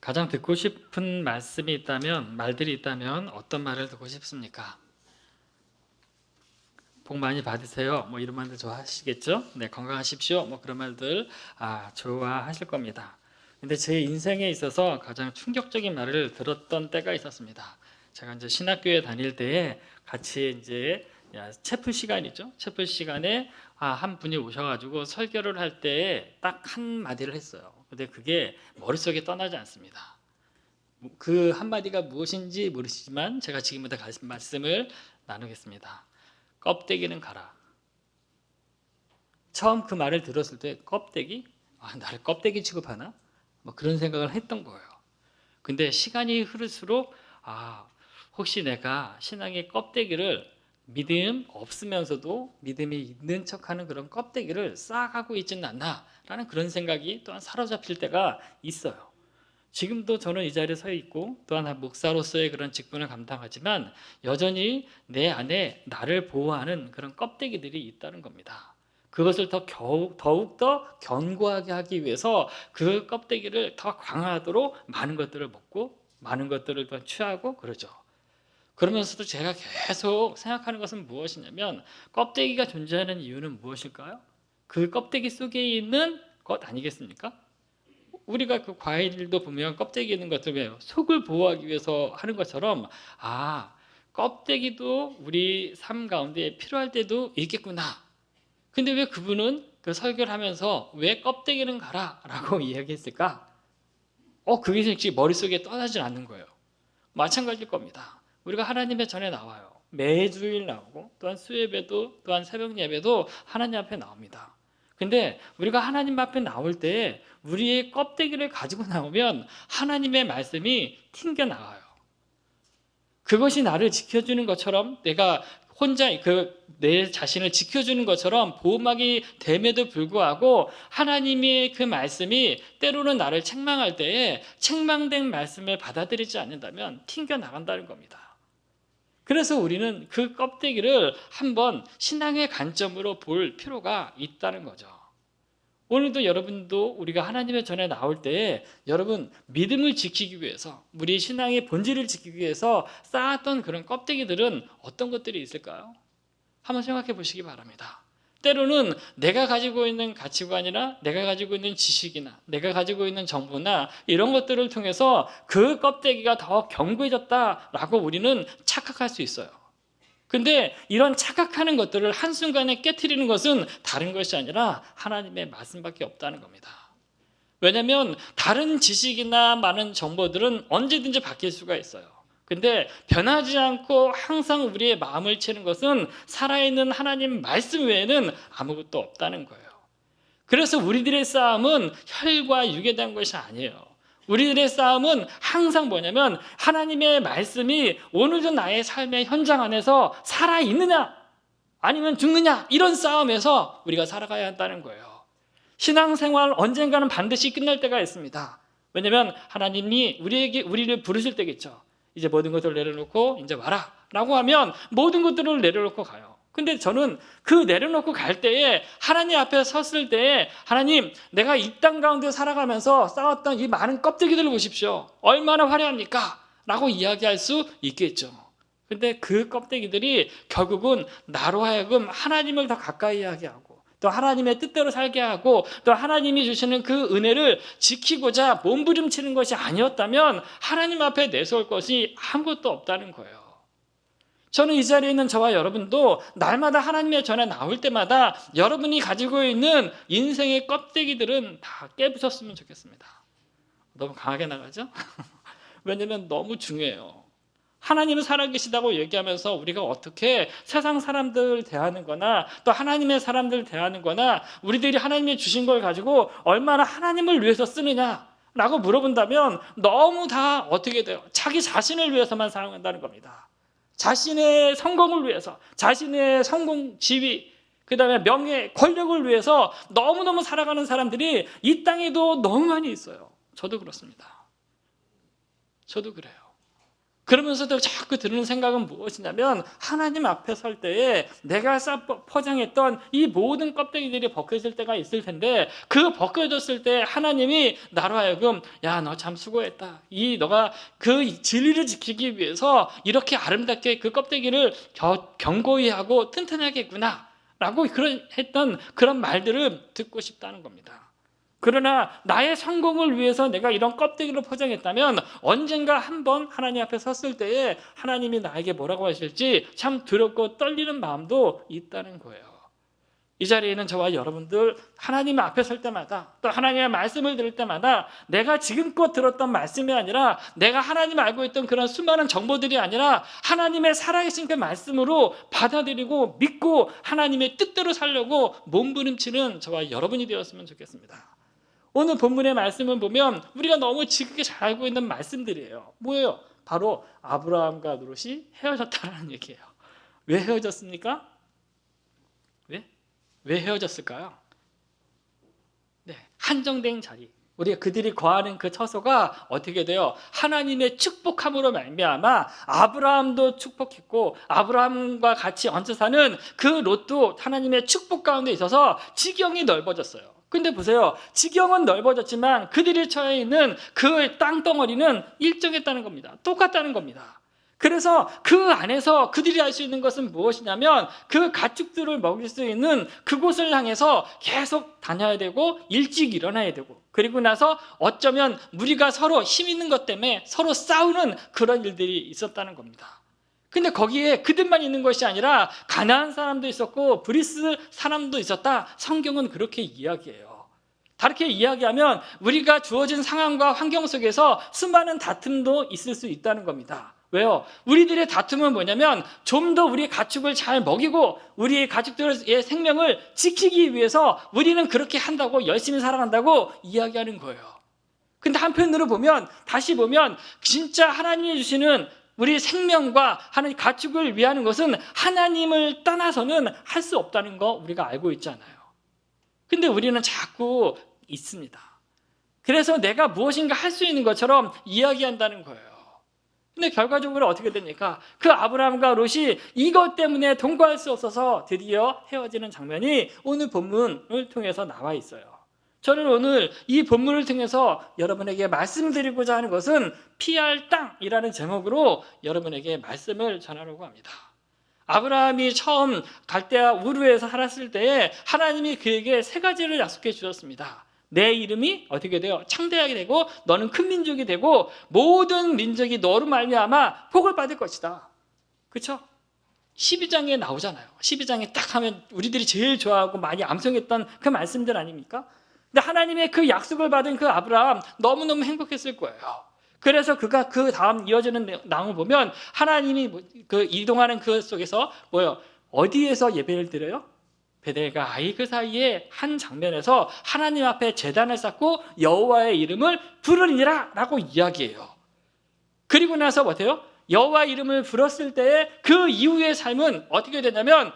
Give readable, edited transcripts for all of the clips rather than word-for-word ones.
가장 듣고 싶은 말들이 있다면 어떤 말을 듣고 싶습니까? 복 많이 받으세요. 이런 말들 좋아하시겠죠? 네, 건강하십시오. 그런 말들 좋아하실 겁니다. 근데 제 인생에 있어서 가장 충격적인 말을 들었던 때가 있었습니다. 제가 이제 신학교에 다닐 때에 같이 이제 채플 시간이죠. 채플 시간에 한 분이 오셔가지고 설교를 할 때에 딱 한 마디를 했어요. 근데 그게 머릿속에 떠나지 않습니다. 그 한마디가 무엇인지 모르시지만 제가 지금부터 말씀을 나누겠습니다. 껍데기는 가라. 처음 그 말을 들었을 때 껍데기? 나를 껍데기 취급하나? 그런 생각을 했던 거예요. 근데 시간이 흐를수록 혹시 내가 신앙의 껍데기를 믿음 없으면서도 믿음이 있는 척하는 그런 껍데기를 쌓아가고 있지는 않나 라는 그런 생각이 또한 사로잡힐 때가 있어요. 지금도 저는 이 자리에 서 있고 또한 목사로서의 그런 직분을 감당하지만 여전히 내 안에 나를 보호하는 그런 껍데기들이 있다는 겁니다. 그것을 더욱더 견고하게 하기 위해서 그 껍데기를 더 강화하도록 많은 것들을 먹고 많은 것들을 더 취하고 그러죠. 그러면서도 제가 계속 생각하는 것은 무엇이냐면 껍데기가 존재하는 이유는 무엇일까요? 그 껍데기 속에 있는 것 아니겠습니까? 우리가 그 과일도 보면 껍데기 있는 것들 왜 속을 보호하기 위해서 하는 것처럼 껍데기도 우리 삶 가운데 필요할 때도 있겠구나. 근데 왜 그분은 그 설교를 하면서 왜 껍데기는 가라라고 이야기했을까? 그게 솔직히 머릿속에 떠나질 않는 거예요. 마찬가지일 겁니다. 우리가 하나님의 전에 나와요. 매주일 나오고 또한 수예배도 또한 새벽 예배도 하나님 앞에 나옵니다. 근데 우리가 하나님 앞에 나올 때 우리의 껍데기를 가지고 나오면 하나님의 말씀이 튕겨 나와요. 그것이 나를 지켜주는 것처럼 내가 혼자 내 자신을 지켜주는 것처럼 보호막이 됨에도 불구하고 하나님의 그 말씀이 때로는 나를 책망할 때에 책망된 말씀을 받아들이지 않는다면 튕겨 나간다는 겁니다. 그래서 우리는 그 껍데기를 한번 신앙의 관점으로 볼 필요가 있다는 거죠. 오늘도 여러분도 우리가 하나님의 전에 나올 때 여러분 믿음을 지키기 위해서 우리 신앙의 본질을 지키기 위해서 쌓았던 그런 껍데기들은 어떤 것들이 있을까요? 한번 생각해 보시기 바랍니다. 때로는 내가 가지고 있는 가치관이나 내가 가지고 있는 지식이나 내가 가지고 있는 정보나 이런 것들을 통해서 그 껍데기가 더 견고해졌다라고 우리는 착각할 수 있어요. 근데 이런 착각하는 것들을 한순간에 깨트리는 것은 다른 것이 아니라 하나님의 말씀밖에 없다는 겁니다. 왜냐하면 다른 지식이나 많은 정보들은 언제든지 바뀔 수가 있어요. 근데 변하지 않고 항상 우리의 마음을 채는 것은 살아있는 하나님 말씀 외에는 아무것도 없다는 거예요. 그래서 우리들의 싸움은 혈과 육에 대한 것이 아니에요. 우리들의 싸움은 항상 뭐냐면 하나님의 말씀이 오늘도 나의 삶의 현장 안에서 살아있느냐 아니면 죽느냐 이런 싸움에서 우리가 살아가야 한다는 거예요. 신앙생활 언젠가는 반드시 끝날 때가 있습니다. 왜냐하면 하나님이 우리를 부르실 때겠죠. 이제 모든 것을 내려놓고 이제 와라 라고 하면 모든 것들을 내려놓고 가요. 근데 저는 그 내려놓고 갈 때에 하나님 앞에 섰을 때에 하나님 내가 이 땅 가운데 살아가면서 쌓았던 이 많은 껍데기들을 보십시오. 얼마나 화려합니까? 라고 이야기할 수 있겠죠. 근데 그 껍데기들이 결국은 나로 하여금 하나님을 더 가까이 하게 하고 또 하나님의 뜻대로 살게 하고 또 하나님이 주시는 그 은혜를 지키고자 몸부림치는 것이 아니었다면 하나님 앞에 내세울 것이 아무것도 없다는 거예요. 저는 이 자리에 있는 저와 여러분도 날마다 하나님의 전에 나올 때마다 여러분이 가지고 있는 인생의 껍데기들은 다 깨부셨으면 좋겠습니다. 너무 강하게 나가죠? 왜냐하면 너무 중요해요. 하나님은 살아계시다고 얘기하면서 우리가 어떻게 세상 사람들 대하는 거나 또 하나님의 사람들 대하는 거나 우리들이 하나님이 주신 걸 가지고 얼마나 하나님을 위해서 쓰느냐라고 물어본다면 너무 다 어떻게 돼요? 자기 자신을 위해서만 사용한다는 겁니다. 자신의 성공을 위해서, 자신의 성공, 지위, 그 다음에 명예, 권력을 위해서 너무너무 살아가는 사람들이 이 땅에도 너무 많이 있어요. 저도 그렇습니다. 저도 그래요. 그러면서도 자꾸 드는 생각은 무엇이냐면 하나님 앞에 설 때에 내가 포장했던 이 모든 껍데기들이 벗겨질 때가 있을 텐데 그 벗겨졌을 때 하나님이 나로 하여금 야, 너 참 수고했다. 너가 그 진리를 지키기 위해서 이렇게 아름답게 그 껍데기를 견고히 하고 튼튼하게 했구나 라고 했던 그런 말들을 듣고 싶다는 겁니다. 그러나 나의 성공을 위해서 내가 이런 껍데기로 포장했다면 언젠가 한번 하나님 앞에 섰을 때에 하나님이 나에게 뭐라고 하실지 참 두렵고 떨리는 마음도 있다는 거예요. 이 자리에는 저와 여러분들 하나님 앞에 설 때마다 또 하나님의 말씀을 들을 때마다 내가 지금껏 들었던 말씀이 아니라 내가 하나님 알고 있던 그런 수많은 정보들이 아니라 하나님의 살아계신 그 말씀으로 받아들이고 믿고 하나님의 뜻대로 살려고 몸부림치는 저와 여러분이 되었으면 좋겠습니다. 오늘 본문의 말씀을 보면 우리가 너무 지극히 잘 알고 있는 말씀들이에요. 뭐예요? 바로 아브라함과 롯이 헤어졌다는 얘기예요. 왜 헤어졌습니까? 왜 헤어졌을까요? 한정된 자리, 우리가 그들이 거하는 그 처소가 어떻게 돼요? 하나님의 축복함으로 말미암아 아브라함도 축복했고 아브라함과 같이 얹혀 사는 그 롯도 하나님의 축복 가운데 있어서 지경이 넓어졌어요. 근데 보세요. 지경은 넓어졌지만 그들이 처해 있는 그 땅덩어리는 일정했다는 겁니다. 똑같다는 겁니다. 그래서 그 안에서 그들이 알 수 있는 것은 무엇이냐면 그 가축들을 먹일 수 있는 그곳을 향해서 계속 다녀야 되고 일찍 일어나야 되고 그리고 나서 어쩌면 무리가 서로 힘 있는 것 때문에 서로 싸우는 그런 일들이 있었다는 겁니다. 근데 거기에 그들만 있는 것이 아니라 가나안 사람도 있었고 브리스 사람도 있었다. 성경은 그렇게 이야기해요. 다르게 이야기하면 우리가 주어진 상황과 환경 속에서 수많은 다툼도 있을 수 있다는 겁니다. 왜요? 우리들의 다툼은 뭐냐면 좀 더 우리의 가축을 잘 먹이고 우리의 가축들의 생명을 지키기 위해서 우리는 그렇게 한다고 열심히 살아간다고 이야기하는 거예요. 근데 한편으로 보면 다시 보면 진짜 하나님이 주시는 우리 생명과 하나님 가축을 위하는 것은 하나님을 떠나서는 할 수 없다는 거 우리가 알고 있잖아요. 근데 우리는 자꾸 있습니다. 그래서 내가 무엇인가 할 수 있는 것처럼 이야기한다는 거예요. 근데 결과적으로 어떻게 됩니까? 그 아브라함과 롯이 이것 때문에 동거할 수 없어서 드디어 헤어지는 장면이 오늘 본문을 통해서 나와 있어요. 저는 오늘 이 본문을 통해서 여러분에게 말씀드리고자 하는 것은 피할 땅이라는 제목으로 여러분에게 말씀을 전하려고 합니다. 아브라함이 처음 갈대아 우르에서 살았을 때에 하나님이 그에게 세 가지를 약속해 주셨습니다. 내 이름이 어떻게 돼요? 창대하게 되고 너는 큰 민족이 되고 모든 민족이 너로 말미암아 복을 받을 것이다. 그렇죠? 12장에 나오잖아요. 12장에 딱 하면 우리들이 제일 좋아하고 많이 암송했던 그 말씀들 아닙니까? 근데 하나님의 그 약속을 받은 그 아브라함 너무너무 행복했을 거예요. 그래서 그가 그 다음 이어지는 내용을 보면 하나님이 그 이동하는 그 속에서 뭐예요? 어디에서 예배를 드려요? 베델과 아이 그 사이에 한 장면에서 하나님 앞에 제단을 쌓고 여호와의 이름을 부르니라 라고 이야기해요. 그리고 나서 어때요? 여호와 이름을 불었을 때에 그 이후의 삶은 어떻게 되냐면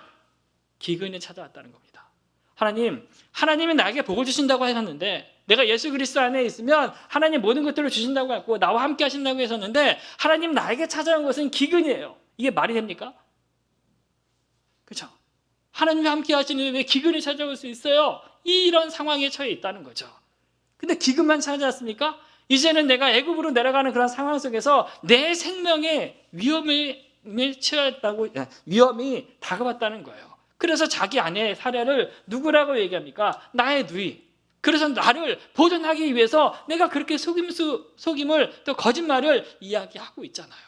기근이 찾아왔다는 겁니다. 하나님이 나에게 복을 주신다고 하셨는데 내가 예수 그리스도 안에 있으면 하나님 모든 것들을 주신다고 했고 나와 함께 하신다고 했었는데 하나님 나에게 찾아온 것은 기근이에요. 이게 말이 됩니까? 그렇죠? 하나님과 함께 하시는데 왜 기근이 찾아올 수 있어요? 이런 상황에 처해 있다는 거죠. 근데 기근만 찾아왔습니까? 이제는 내가 애굽으로 내려가는 그런 상황 속에서 내 생명에 위험이 다가왔다는 거예요. 그래서 자기 아내의 사례를 누구라고 얘기합니까? 나의 누이. 그래서 나를 보존하기 위해서 내가 그렇게 속임을 또 거짓말을 이야기하고 있잖아요.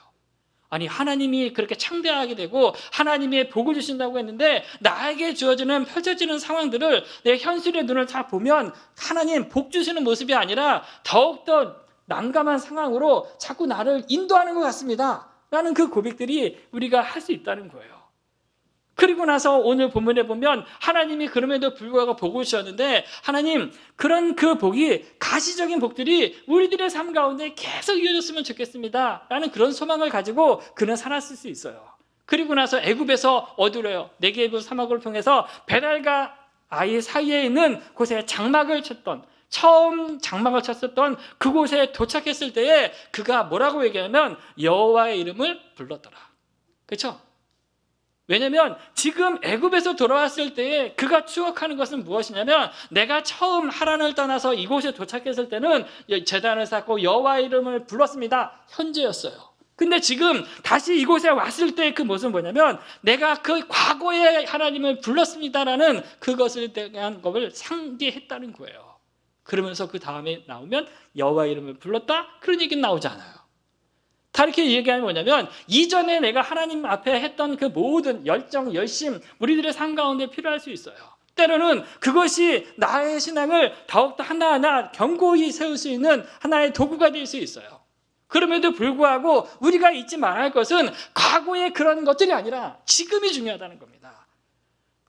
아니 하나님이 그렇게 창대하게 되고 하나님의 복을 주신다고 했는데 나에게 주어지는 펼쳐지는 상황들을 내 현실의 눈을 다 보면 하나님 복 주시는 모습이 아니라 더욱더 난감한 상황으로 자꾸 나를 인도하는 것 같습니다 라는 그 고백들이 우리가 할 수 있다는 거예요. 그리고 나서 오늘 본문에 보면 하나님이 그럼에도 불구하고 복을 주셨는데 하나님 그런 그 복이 가시적인 복들이 우리들의 삶 가운데 계속 이어졌으면 좋겠습니다 라는 그런 소망을 가지고 그는 살았을 수 있어요. 그리고 나서 애굽에서 어디로요? 네게브 사막을 통해서 베델과 아이 사이에 있는 곳에 장막을 쳤던 처음 장막을 쳤었던 그곳에 도착했을 때에 그가 뭐라고 얘기하면 여호와의 이름을 불렀더라. 그렇죠? 왜냐하면 지금 애굽에서 돌아왔을 때에 그가 추억하는 것은 무엇이냐면 내가 처음 하란을 떠나서 이곳에 도착했을 때는 제단을 쌓고 여호와의 이름을 불렀습니다. 현재였어요. 근데 지금 다시 이곳에 왔을 때 그 모습은 뭐냐면 내가 그 과거에 하나님을 불렀습니다라는 그것을 대한 것을 상기했다는 거예요. 그러면서 그 다음에 나오면 여호와의 이름을 불렀다? 그런 얘기는 나오지 않아요. 다 이렇게 얘기하면 뭐냐면 이전에 내가 하나님 앞에 했던 그 모든 열정, 열심 우리들의 삶 가운데 필요할 수 있어요. 때로는 그것이 나의 신앙을 더욱더 하나하나 견고히 세울 수 있는 하나의 도구가 될 수 있어요. 그럼에도 불구하고 우리가 잊지 말아야 할 것은 과거의 그런 것들이 아니라 지금이 중요하다는 겁니다.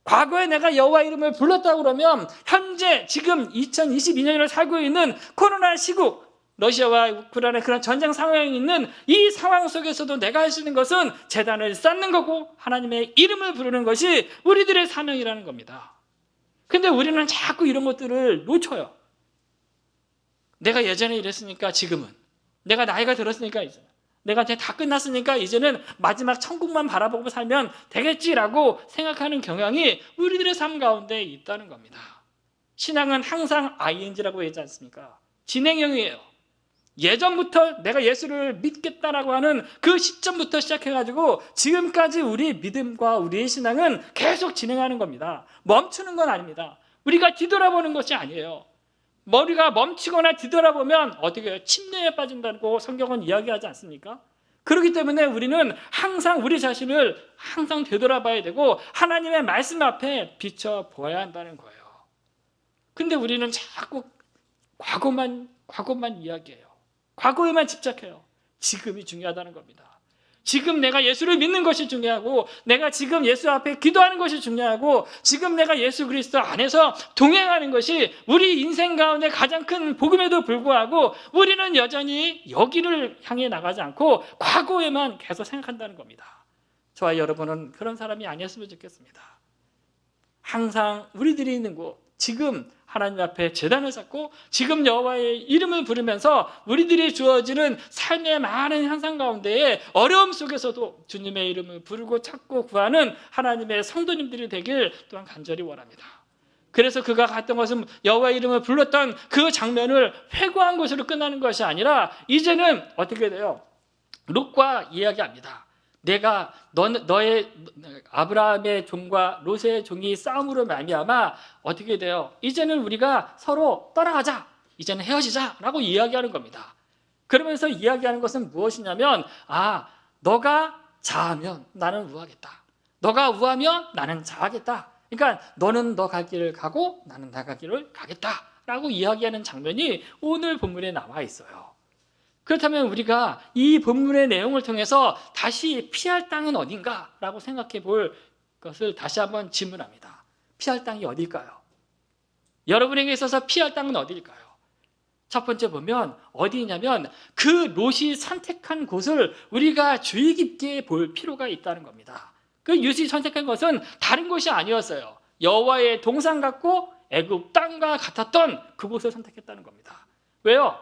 과거에 내가 여호와 이름을 불렀다고 그러면 현재 지금 2022년을 살고 있는 코로나 시국, 러시아와 우크라이나의 그런 전쟁 상황이 있는 이 상황 속에서도 내가 할 수 있는 것은 제단을 쌓는 거고 하나님의 이름을 부르는 것이 우리들의 사명이라는 겁니다. 근데 우리는 자꾸 이런 것들을 놓쳐요. 내가 예전에 이랬으니까 지금은, 내가 나이가 들었으니까 이제, 내가 이제 다 끝났으니까 이제는 마지막 천국만 바라보고 살면 되겠지라고 생각하는 경향이 우리들의 삶 가운데 있다는 겁니다. 신앙은 항상 ing라고 하지 않습니까? 진행형이에요. 예전부터 내가 예수를 믿겠다라고 하는 그 시점부터 시작해가지고 지금까지 우리의 믿음과 우리의 신앙은 계속 진행하는 겁니다. 멈추는 건 아닙니다. 우리가 뒤돌아보는 것이 아니에요. 머리가 멈추거나 뒤돌아보면 어떻게 해요? 침례에 빠진다고 성경은 이야기하지 않습니까? 그렇기 때문에 우리는 항상 우리 자신을 항상 되돌아봐야 되고 하나님의 말씀 앞에 비춰보아야 한다는 거예요. 근데 우리는 자꾸 과거만 이야기해요. 과거에만 집착해요. 지금이 중요하다는 겁니다. 지금 내가 예수를 믿는 것이 중요하고 내가 지금 예수 앞에 기도하는 것이 중요하고 지금 내가 예수 그리스도 안에서 동행하는 것이 우리 인생 가운데 가장 큰 복음에도 불구하고 우리는 여전히 여기를 향해 나가지 않고 과거에만 계속 생각한다는 겁니다. 저와 여러분은 그런 사람이 아니었으면 좋겠습니다. 항상 우리들이 있는 곳, 지금 하나님 앞에 제단을 쌓고 지금 여호와의 이름을 부르면서 우리들이 주어지는 삶의 많은 현상 가운데에 어려움 속에서도 주님의 이름을 부르고 찾고 구하는 하나님의 성도님들이 되길 또한 간절히 원합니다. 그래서 그가 갔던 것은 여호와의 이름을 불렀던 그 장면을 회고한 것으로 끝나는 것이 아니라 이제는 어떻게 돼요? 롯과 이야기합니다. 내가 너의 아브라함의 종과 롯의 종이 싸움으로 말미암아 어떻게 돼요? 이제는 우리가 서로 떠나가자. 이제는 헤어지자라고 이야기하는 겁니다. 그러면서 이야기하는 것은 무엇이냐면 너가 자하면 나는 우하겠다. 너가 우하면 나는 자하겠다. 그러니까 너는 너 갈 길을 가고 나는 나 갈 길을 가겠다라고 이야기하는 장면이 오늘 본문에 나와 있어요. 그렇다면 우리가 이 본문의 내용을 통해서 다시 피할 땅은 어딘가라고 생각해 볼 것을 다시 한번 질문합니다. 피할 땅이 어딜까요? 여러분에게 있어서 피할 땅은 어딜까요? 첫 번째 보면 어디냐면 그 롯이 선택한 곳을 우리가 주의 깊게 볼 필요가 있다는 겁니다. 그 롯이 선택한 것은 다른 곳이 아니었어요. 여호와의 동산 같고 애굽 땅과 같았던 그곳을 선택했다는 겁니다. 왜요?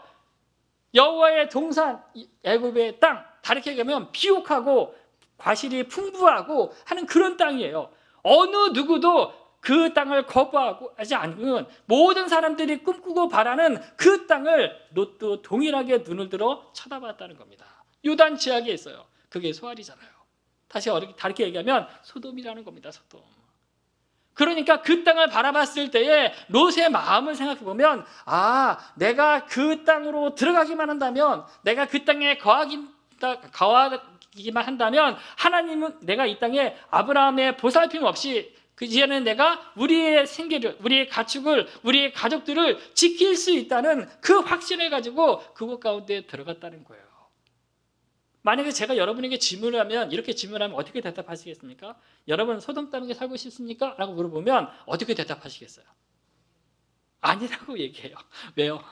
여호와의 동산, 애굽의 땅, 다르게 얘기하면 비옥하고 과실이 풍부하고 하는 그런 땅이에요. 어느 누구도 그 땅을 거부하고 하지 않으면 모든 사람들이 꿈꾸고 바라는 그 땅을 롯도 동일하게 눈을 들어 쳐다봤다는 겁니다. 요단 지역에 있어요. 그게 소알이잖아요. 다시 다르게 얘기하면 소돔이라는 겁니다. 소돔. 그러니까 그 땅을 바라봤을 때에 롯의 마음을 생각해 보면 내가 그 땅으로 들어가기만 한다면, 내가 그 땅에 거하기만 한다면 하나님은 내가 이 땅에 아브라함의 보살핌 없이 이제는 내가 우리의 생계를, 우리의 가축을, 우리의 가족들을 지킬 수 있다는 그 확신을 가지고 그곳 가운데 들어갔다는 거예요. 만약에 제가 여러분에게 질문을 하면, 이렇게 질문하면 어떻게 대답하시겠습니까? 여러분 소돔 땅에 살고 싶습니까? 라고 물어보면 어떻게 대답하시겠어요? 아니라고 얘기해요. 왜요?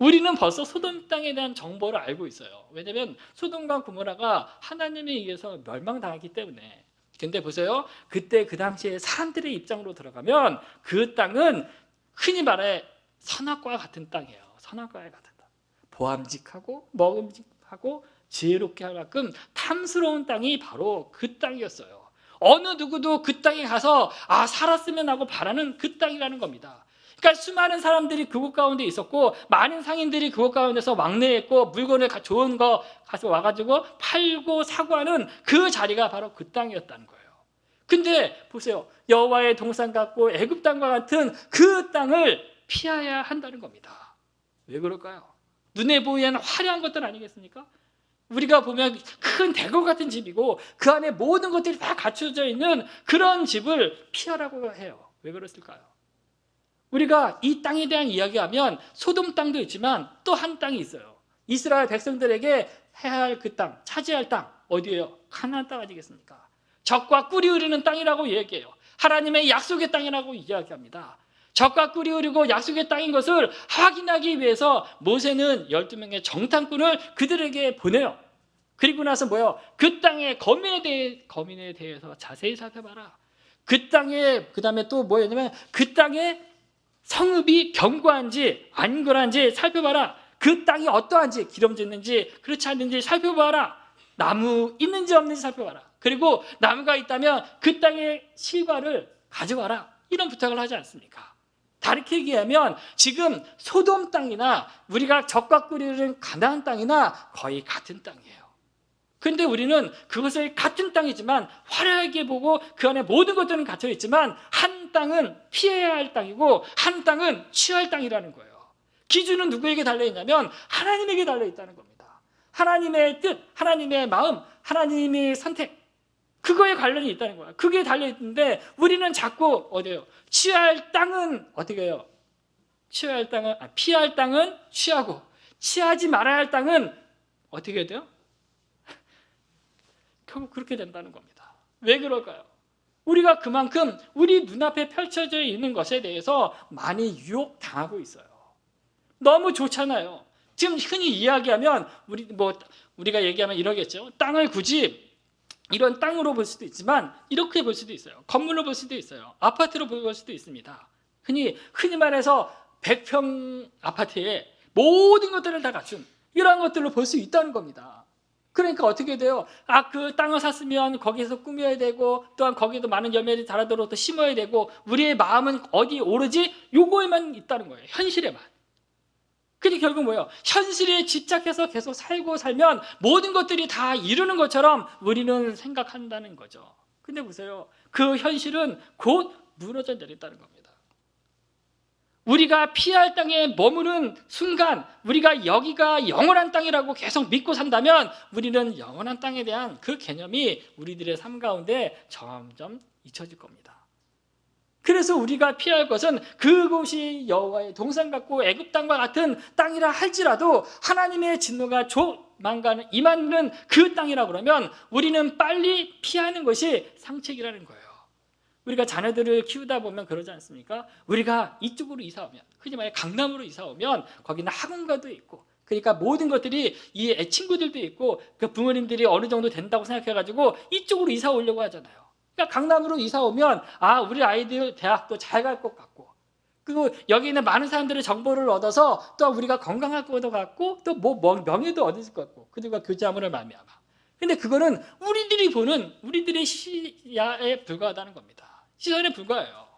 우리는 벌써 소돔 땅에 대한 정보를 알고 있어요. 왜냐하면 소돔과 고모라가 하나님에 의해서 멸망당했기 때문에. 근데 보세요. 그때 그 당시에 사람들의 입장으로 들어가면 그 땅은 흔히 말해 선악과와 같은 땅이에요. 선악과와 같은 땅. 보암직하고 먹음직하고 지혜롭게 할 만큼 탐스러운 땅이 바로 그 땅이었어요. 어느 누구도 그 땅에 가서 살았으면 하고 바라는 그 땅이라는 겁니다. 그러니까 수많은 사람들이 그곳 가운데 있었고 많은 상인들이 그곳 가운데서 왕래했고 물건을 좋은 거 가서 와가지고 팔고 사고 하는 그 자리가 바로 그 땅이었다는 거예요. 근데 보세요. 여호와의 동산 같고 애굽 땅과 같은 그 땅을 피해야 한다는 겁니다. 왜 그럴까요? 눈에 보이는 화려한 것들 아니겠습니까? 우리가 보면 큰 대궐 같은 집이고 그 안에 모든 것들이 다 갖춰져 있는 그런 집을 피하라고 해요. 왜 그랬을까요? 우리가 이 땅에 대한 이야기하면 소돔 땅도 있지만 또 한 땅이 있어요. 이스라엘 백성들에게 해야 할 그 땅, 차지할 땅 어디예요? 가나안 땅 아니겠습니까? 젖과 꿀이 흐르는 땅이라고 얘기해요. 하나님의 약속의 땅이라고 이야기합니다. 젖과 꿀이 흐르고 약속의 땅인 것을 확인하기 위해서 모세는 12명의 정탐꾼을 그들에게 보내요. 그리고 나서 뭐예요? 그 땅의 거민에 대해서 자세히 살펴봐라. 그 땅에 그다음에 또 뭐였냐면 그 땅에 성읍이 견고한지 안 견고한지 살펴봐라. 그 땅이 어떠한지 기름졌는지 그렇지 않는지 살펴봐라. 나무 있는지 없는지 살펴봐라. 그리고 나무가 있다면 그 땅의 실과를 가져와라. 이런 부탁을 하지 않습니까? 다르게 얘기하면 지금 소돔 땅이나 우리가 젖과 꿀이 흐르는 가나안 땅이나 거의 같은 땅이에요. 그런데 우리는 그것을 같은 땅이지만 화려하게 보고 그 안에 모든 것들은 갇혀 있지만 한 땅은 피해야 할 땅이고 한 땅은 취할 땅이라는 거예요. 기준은 누구에게 달려있냐면 하나님에게 달려있다는 겁니다. 하나님의 뜻, 하나님의 마음, 하나님의 선택 그거에 관련이 있다는 거예요. 그게 달려있는데 우리는 자꾸 어디예요? 취할 땅은 어떻게 해요? 피할 땅은 취하고 취하지 말아야 할 땅은 어떻게 돼요? 결국 그렇게 된다는 겁니다. 왜 그럴까요? 우리가 그만큼 우리 눈앞에 펼쳐져 있는 것에 대해서 많이 유혹당하고 있어요. 너무 좋잖아요. 지금 흔히 이야기하면 우리가 얘기하면 이러겠죠. 땅을 굳이 이런 땅으로 볼 수도 있지만 이렇게 볼 수도 있어요. 건물로 볼 수도 있어요. 아파트로 볼 수도 있습니다. 흔히 말해서 100평 아파트에 모든 것들을 다 갖춘 이러한 것들로 볼 수 있다는 겁니다. 그러니까 어떻게 돼요? 그 땅을 샀으면 거기서 꾸며야 되고 또한 거기도 많은 열매를 자라도록 또 심어야 되고 우리의 마음은 어디 오르지? 요거에만 있다는 거예요. 현실에만. 근데 결국 뭐예요? 현실에 집착해서 계속 살면 모든 것들이 다 이루는 것처럼 우리는 생각한다는 거죠. 근데 보세요. 그 현실은 곧 무너져 내린다는 겁니다. 우리가 피할 땅에 머무는 순간 우리가 여기가 영원한 땅이라고 계속 믿고 산다면 우리는 영원한 땅에 대한 그 개념이 우리들의 삶 가운데 점점 잊혀질 겁니다. 그래서 우리가 피할 것은 그곳이 여호와의 동산 같고 애굽 땅과 같은 땅이라 할지라도 하나님의 진노가 조만간 임하는 그 땅이라 그러면 우리는 빨리 피하는 것이 상책이라는 거예요. 우리가 자녀들을 키우다 보면 그러지 않습니까? 우리가 이쪽으로 이사 오면 흔히 말해 강남으로 이사 오면 거기는 학원가도 있고 그러니까 모든 것들이 이 친구들도 있고 그 부모님들이 어느 정도 된다고 생각해가지고 이쪽으로 이사 오려고 하잖아요. 그러니까 강남으로 이사 오면 우리 아이들 대학도 잘 갈 것 같고 그리고 여기 있는 많은 사람들의 정보를 얻어서 또 우리가 건강할 것도 같고 또 명예도 얻을 것 같고 그들과 교제함으로 말미암아. 근데 그거는 우리들이 보는 우리들의 시야에 불과하다는 겁니다. 시선에 불과해요.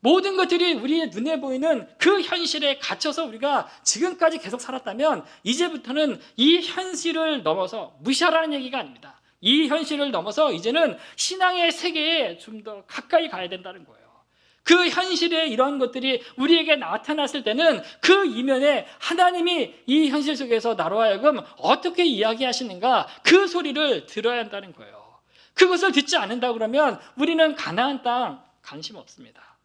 모든 것들이 우리의 눈에 보이는 그 현실에 갇혀서 우리가 지금까지 계속 살았다면 이제부터는 이 현실을 넘어서 무시하라는 얘기가 아닙니다. 이 현실을 넘어서 이제는 신앙의 세계에 좀 더 가까이 가야 된다는 거예요. 그 현실에 이런 것들이 우리에게 나타났을 때는 그 이면에 하나님이 이 현실 속에서 나로 하여금 어떻게 이야기하시는가 그 소리를 들어야 한다는 거예요. 그것을 듣지 않는다 그러면 우리는 가나안 땅 관심 없습니다.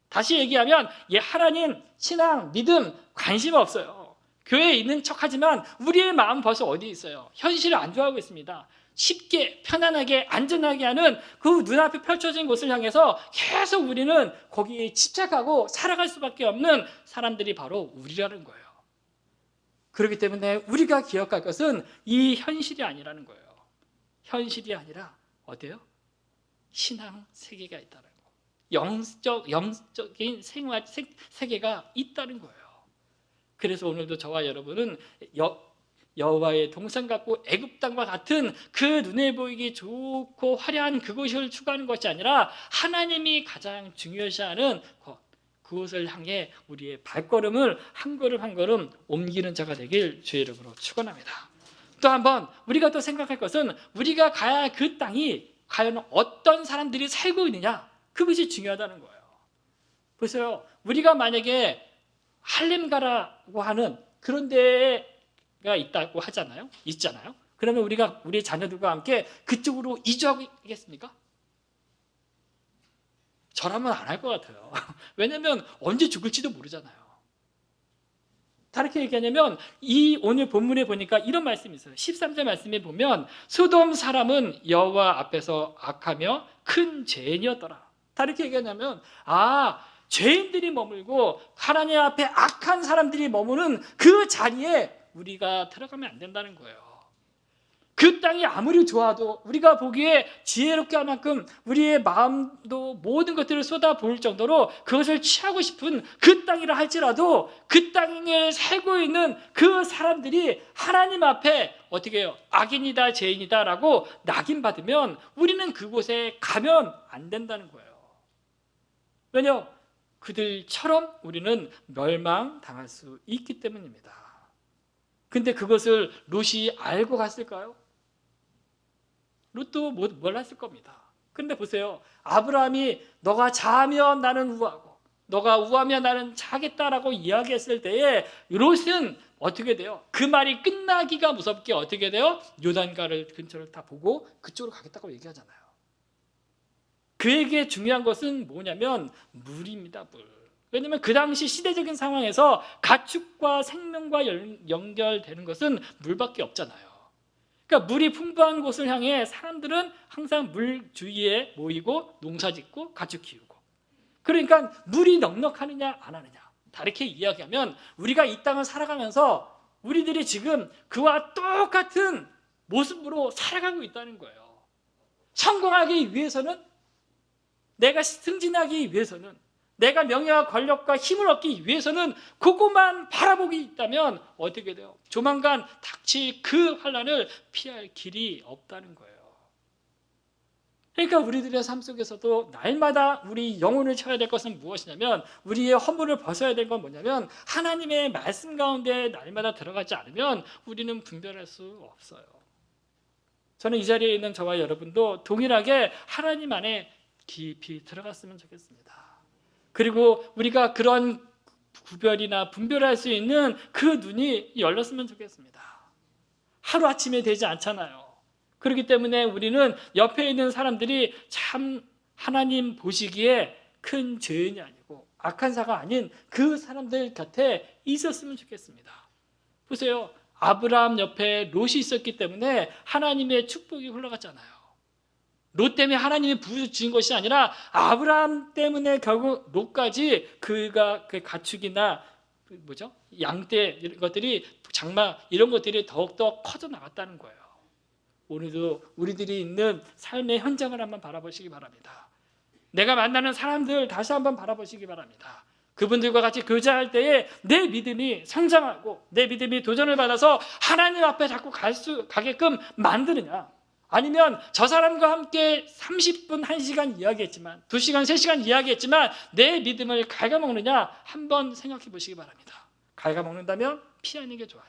다시 얘기하면 하나님, 신앙, 믿음 관심 없어요. 교회에 있는 척하지만 우리의 마음 벌써 어디 있어요? 현실을 안 좋아하고 있습니다. 쉽게 편안하게 안전하게 하는 그 눈앞에 펼쳐진 곳을 향해서 계속 우리는 거기에 집착하고 살아갈 수밖에 없는 사람들이 바로 우리라는 거예요. 그렇기 때문에 우리가 기억할 것은 이 현실이 아니라는 거예요. 현실이 아니라 어때요? 신앙 세계가 있다는 거. 영적인 세계가 있다는 거예요. 그래서 오늘도 저와 여러분은 여호와의 동산 같고 애굽 땅과 같은 그 눈에 보이기 좋고 화려한 그곳을 추구하는 것이 아니라 하나님이 가장 중요시하는 그곳을 향해 우리의 발걸음을 한 걸음 한 걸음 옮기는 자가 되길 주의 이름으로 축원합니다. 또 한번 우리가 또 생각할 것은 우리가 가야 할 그 땅이 과연 어떤 사람들이 살고 있느냐, 그것이 중요하다는 거예요. 보세요. 우리가 만약에 할렘가라고 하는 그런 데가 있다고 있잖아요. 그러면 우리가 우리 자녀들과 함께 그쪽으로 이주하겠습니까? 저라면 안 할 것 같아요. 왜냐하면 언제 죽을지도 모르잖아요. 다르게 얘기하냐면 이 오늘 본문에 보니까 이런 말씀이 있어요. 13절 말씀에 보면 소돔 사람은 여호와 앞에서 악하며 큰 죄인이었더라. 다르게 얘기하냐면 죄인들이 머물고 하나님 앞에 악한 사람들이 머무는 그 자리에 우리가 들어가면 안 된다는 거예요. 그 땅이 아무리 좋아도 우리가 보기에 지혜롭게 할 만큼 우리의 마음도 모든 것들을 쏟아부을 정도로 그것을 취하고 싶은 그 땅이라 할지라도 그 땅에 살고 있는 그 사람들이 하나님 앞에 어떻게 해요? 악인이다, 죄인이다 라고 낙인받으면 우리는 그곳에 가면 안 된다는 거예요. 왜냐? 그들처럼 우리는 멸망당할 수 있기 때문입니다. 근데 그것을 롯이 알고 갔을까요? 롯도 몰랐을 겁니다. 근데 보세요. 아브라함이 너가 자하면 나는 우하고 너가 우하면 나는 자겠다라고 이야기했을 때에 롯은 어떻게 돼요? 그 말이 끝나기가 무섭게 어떻게 돼요? 요단가를 근처를 다 보고 그쪽으로 가겠다고 얘기하잖아요. 그에게 중요한 것은 뭐냐면 물입니다. 물. 왜냐하면 그 당시 시대적인 상황에서 가축과 생명과 연결되는 것은 물밖에 없잖아요. 그러니까 물이 풍부한 곳을 향해 사람들은 항상 물 주위에 모이고 농사짓고 가축 키우고, 그러니까 물이 넉넉하느냐 안 하느냐, 다르게 이야기하면 우리가 이 땅을 살아가면서 우리들이 지금 그와 똑같은 모습으로 살아가고 있다는 거예요. 성공하기 위해서는, 내가 승진하기 위해서는, 내가 명예와 권력과 힘을 얻기 위해서는 그것만 바라보기 있다면 어떻게 돼요? 조만간 닥칠 그 환난을 피할 길이 없다는 거예요. 그러니까 우리들의 삶 속에서도 날마다 우리 영혼을 채워야 될 것은 무엇이냐면, 우리의 허물을 벗어야 될 건 뭐냐면 하나님의 말씀 가운데 날마다 들어가지 않으면 우리는 분별할 수 없어요. 저는 이 자리에 있는 저와 여러분도 동일하게 하나님 안에 깊이 들어갔으면 좋겠습니다. 그리고 우리가 그런 구별이나 분별할 수 있는 그 눈이 열렸으면 좋겠습니다. 하루아침에 되지 않잖아요. 그렇기 때문에 우리는 옆에 있는 사람들이 참 하나님 보시기에 큰 죄인이 아니고 악한 사가 아닌 그 사람들 곁에 있었으면 좋겠습니다. 보세요. 아브라함 옆에 롯이 있었기 때문에 하나님의 축복이 흘러갔잖아요. 롯 때문에 하나님이 부어주신 것이 아니라 아브라함 때문에 결국 롯까지 그가 그 가축이나 양떼 이런 것들이, 장마 이런 것들이 더욱더 커져 나갔다는 거예요. 오늘도 우리들이 있는 삶의 현장을 한번 바라보시기 바랍니다. 내가 만나는 사람들 다시 한번 바라보시기 바랍니다. 그분들과 같이 교제할 때에 내 믿음이 성장하고 내 믿음이 도전을 받아서 하나님 앞에 자꾸 가게끔 만드느냐, 아니면 저 사람과 함께 30분, 1시간 이야기했지만 2시간, 3시간 이야기했지만 내 믿음을 갉아먹느냐 한번 생각해 보시기 바랍니다. 갉아먹는다면 피하는 게 좋아요.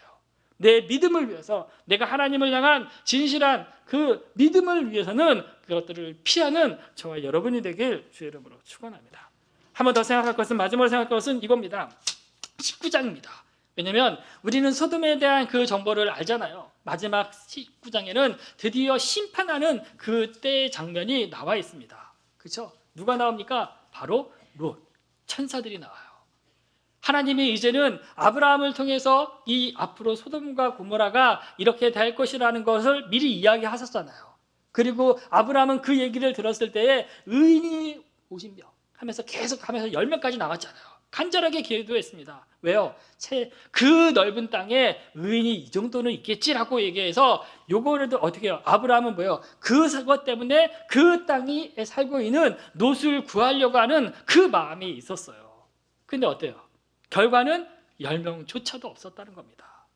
내 믿음을 위해서, 내가 하나님을 향한 진실한 그 믿음을 위해서는 그것들을 피하는 저와 여러분이 되길 주의 이름으로 축원합니다. 한 번 더 생각할 것은, 마지막으로 생각할 것은 이겁니다. 19장입니다. 왜냐하면 우리는 소돔에 대한 그 정보를 알잖아요. 마지막 19장에는 드디어 심판하는 그때의 장면이 나와 있습니다. 그렇죠? 누가 나옵니까? 바로 롯, 천사들이 나와요. 하나님이 이제는 아브라함을 통해서 이 앞으로 소돔과 고모라가 이렇게 될 것이라는 것을 미리 이야기하셨잖아요. 그리고 아브라함은 그 얘기를 들었을 때에 의인이 50명 하면서 계속 하면서 10명까지 나왔잖아요. 간절하게 기도했습니다. 왜요? 그 넓은 땅에 의인이 이 정도는 있겠지라고 얘기해서 요거를 어떻게 해요? 아브라함은 뭐예요? 그것 때문에 그 땅에 살고 있는 롯을 구하려고 하는 그 마음이 있었어요. 근데 어때요? 결과는 10명조차도 없었다는 겁니다.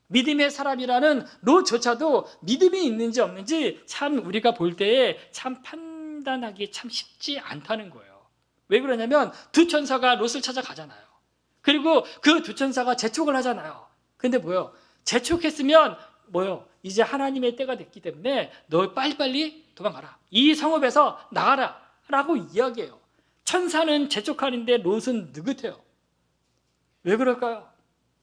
믿음의 사람이라는 롯조차도 믿음이 있는지 없는지 참 우리가 볼 때에 참 판단하기 참 쉽지 않다는 거예요. 왜 그러냐면 두 천사가 롯을 찾아가잖아요. 그리고 그 두 천사가 재촉을 하잖아요. 근데 뭐요? 재촉했으면 뭐요? 이제 하나님의 때가 됐기 때문에 너 빨리빨리 도망가라. 이 성읍에서 나가라 라고 이야기해요. 천사는 재촉하는데 롯은 느긋해요. 왜 그럴까요?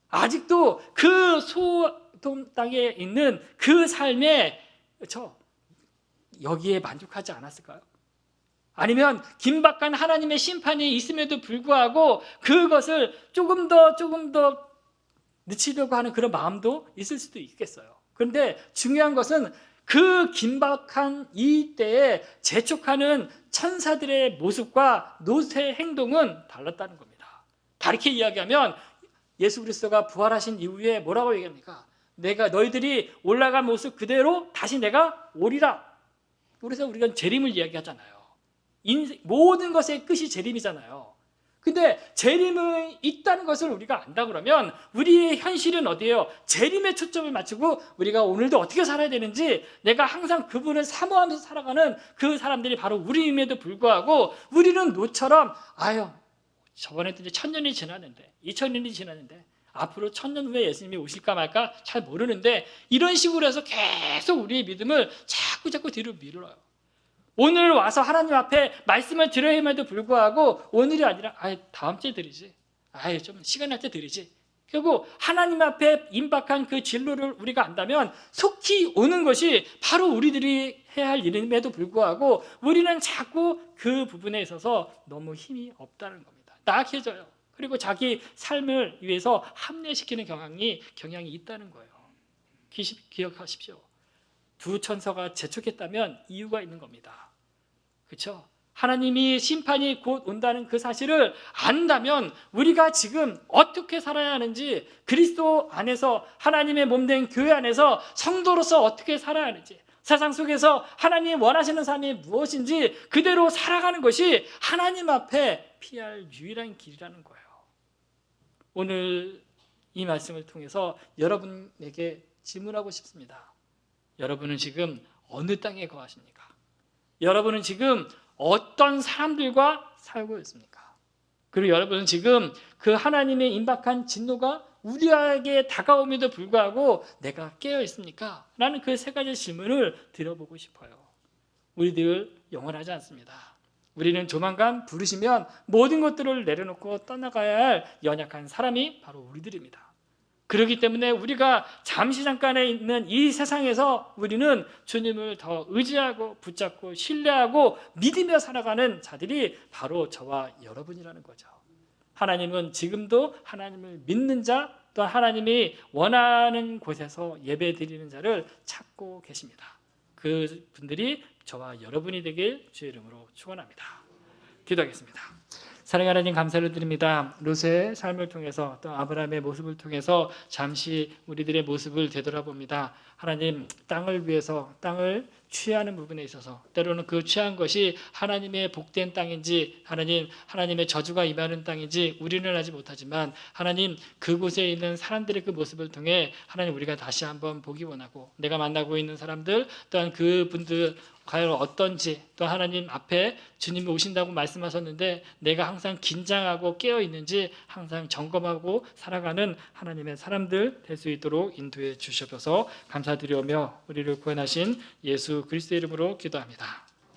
아직도 그 소돔 땅에 있는 그 삶에 여기에 만족하지 않았을까요? 아니면 긴박한 하나님의 심판이 있음에도 불구하고 그것을 조금 더 늦추려고 하는 그런 마음도 있을 수도 있겠어요. 그런데 중요한 것은 그 긴박한 이 때에 재촉하는 천사들의 모습과 롯의 행동은 달랐다는 겁니다. 다르게 이야기하면 예수 그리스도가 부활하신 이후에 뭐라고 얘기합니까? 내가 너희들이 올라간 모습 그대로 다시 내가 오리라. 그래서 우리가 재림을 이야기하잖아요. 모든 것의 끝이 재림이잖아요. 근데 재림이 있다는 것을 우리가 안다 그러면 우리의 현실은 어디예요? 재림에 초점을 맞추고 우리가 오늘도 어떻게 살아야 되는지 내가 항상 그분을 사모하면서 살아가는 그 사람들이 바로 우리임에도 불구하고 우리는 롯처럼 저번에도 이제 1000년이 지났는데 2000년이 지났는데 앞으로 1000년 후에 예수님이 오실까 말까 잘 모르는데 이런 식으로 해서 계속 우리의 믿음을 자꾸 뒤로 미뤄요. 오늘 와서 하나님 앞에 말씀을 드려야임에도 불구하고 오늘이 아니라 다음 주에 드리지. 좀 시간 날 때 드리지. 결국 하나님 앞에 임박한 그 진로를 우리가 안다면 속히 오는 것이 바로 우리들이 해야 할 일임에도 불구하고 우리는 자꾸 그 부분에 있어서 너무 힘이 없다는 겁니다. 나약해져요. 그리고 자기 삶을 위해서 합리시키는 경향이 있다는 거예요. 기억하십시오. 두 천사가 재촉했다면 이유가 있는 겁니다. 그렇죠? 하나님이 심판이 곧 온다는 그 사실을 안다면 우리가 지금 어떻게 살아야 하는지, 그리스도 안에서 하나님의 몸된 교회 안에서 성도로서 어떻게 살아야 하는지, 세상 속에서 하나님이 원하시는 삶이 무엇인지 그대로 살아가는 것이 하나님 앞에 피할 유일한 길이라는 거예요. 오늘 이 말씀을 통해서 여러분에게 질문하고 싶습니다. 여러분은 지금 어느 땅에 거하십니까? 여러분은 지금 어떤 사람들과 살고 있습니까? 그리고 여러분은 지금 그 하나님의 임박한 진노가 우리에게 다가옴에도 불구하고 내가 깨어 있습니까? 라는 그 세 가지 질문을 드려보고 싶어요. 우리들 영원하지 않습니다. 우리는 조만간 부르시면 모든 것들을 내려놓고 떠나가야 할 연약한 사람이 바로 우리들입니다. 그렇기 때문에 우리가 잠시 잠깐에 있는 이 세상에서 우리는 주님을 더 의지하고 붙잡고 신뢰하고 믿으며 살아가는 자들이 바로 저와 여러분이라는 거죠. 하나님은 지금도 하나님을 믿는 자, 또 하나님이 원하는 곳에서 예배 드리는 자를 찾고 계십니다. 그 분들이 저와 여러분이 되길 주의 이름으로 축원합니다. 기도하겠습니다. 사랑하는 하나님, 감사를 드립니다. 롯의 삶을 통해서 또 아브라함의 모습을 통해서 잠시 우리들의 모습을 되돌아봅니다. 하나님, 땅을 위해서 땅을 취하는 부분에 있어서 때로는 그 취한 것이 하나님의 복된 땅인지 하나님의 저주가 임하는 땅인지 우리는 알지 못하지만 하나님, 그곳에 있는 사람들의 그 모습을 통해 하나님 우리가 다시 한번 보기 원하고 내가 만나고 있는 사람들 또한 그분들 과연 어떤지, 또 하나님 앞에 주님이 오신다고 말씀하셨는데 내가 항상 긴장하고 깨어 있는지 항상 점검하고 살아가는 하나님의 사람들 될 수 있도록 인도해 주셔서 감사드리며 우리를 구원하신 예수 그리스도의 이름으로 기도합니다.